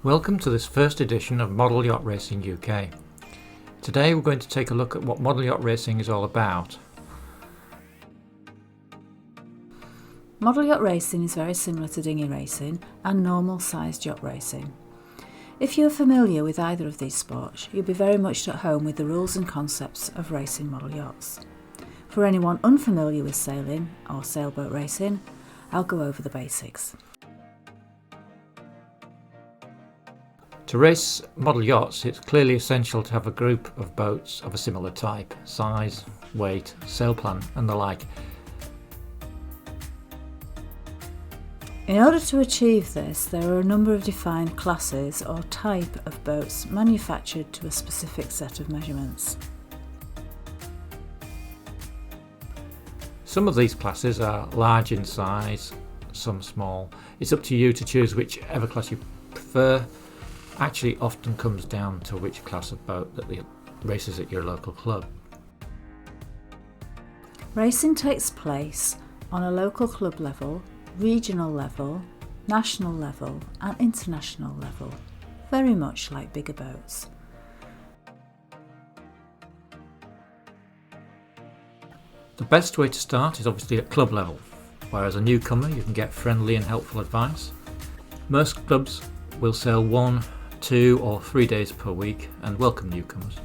Welcome to this first edition of Model Yacht Racing UK. Today we're going to take a look at what Model Yacht Racing is all about. Model yacht racing is very similar to dinghy racing and normal sized yacht racing. If you are familiar with either of these sports, you'll be very much at home with the rules and concepts of racing model yachts. For anyone unfamiliar with sailing or sailboat racing, I'll go over the basics. To race model yachts, it's clearly essential to have a group of boats of a similar type, size, weight, sail plan and the like. In order to achieve this, there are a number of defined classes or type of boats manufactured to a specific set of measurements. Some of these classes are large in size, some small. It's up to you to choose whichever class you prefer. Actually often comes down to which class of boat that the races at your local club. Racing takes place on a local club level, regional level, national level and international level, very much like bigger boats. The best way to start is obviously at club level, where as a newcomer you can get friendly and helpful advice. Most clubs will sail 1, 2 or 3 days per week and welcome newcomers.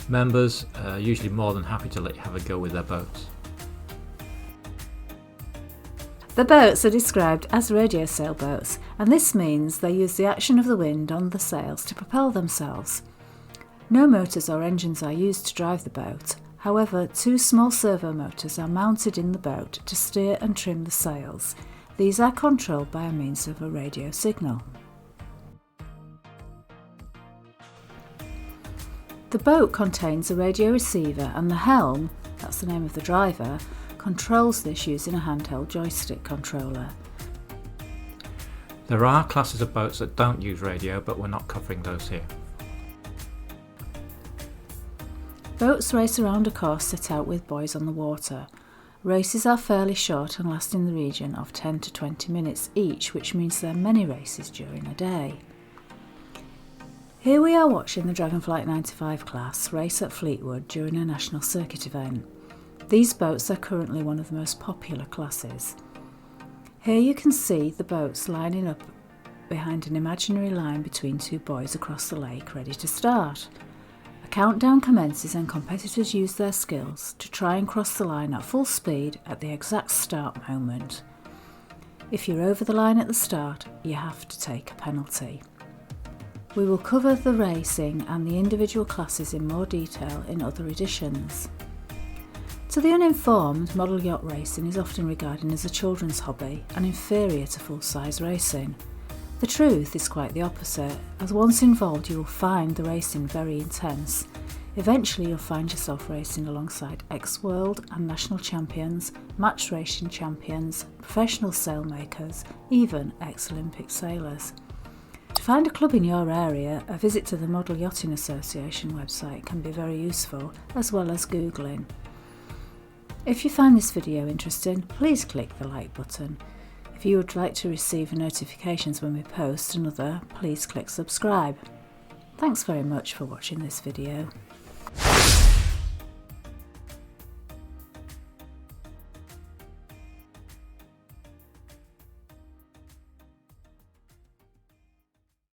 Members are usually more than happy to let you have a go with their boats. The boats are described as radio sailboats, and this means they use the action of the wind on the sails to propel themselves. No motors or engines are used to drive the boat. However, 2 small servo motors are mounted in the boat to steer and trim the sails. These are controlled by a means of a radio signal. The boat contains a radio receiver and the helm, that's the name of the driver, controls this using a handheld joystick controller. There are classes of boats that don't use radio, but we're not covering those here. Boats race around a course set out with buoys on the water. Races are fairly short and last in the region of 10 to 20 minutes each, which means there are many races during a day. Here we are watching the DragonFlite 95 class race at Fleetwood during a national circuit event. These boats are currently one of the most popular classes. Here you can see the boats lining up behind an imaginary line between 2 buoys across the lake ready to start. A countdown commences and competitors use their skills to try and cross the line at full speed at the exact start moment. If you're over the line at the start, you have to take a penalty. We will cover the racing and the individual classes in more detail in other editions. To the uninformed, model yacht racing is often regarded as a children's hobby and inferior to full-size racing. The truth is quite the opposite, as once involved you will find the racing very intense. Eventually you'll find yourself racing alongside ex-world and national champions, match racing champions, professional sailmakers, even ex-Olympic sailors. To find a club in your area, a visit to the Model Yachting Association website can be very useful, as well as Googling. If you find this video interesting, please click the like button. If you would like to receive notifications when we post another, please click subscribe. Thanks very much for watching this video.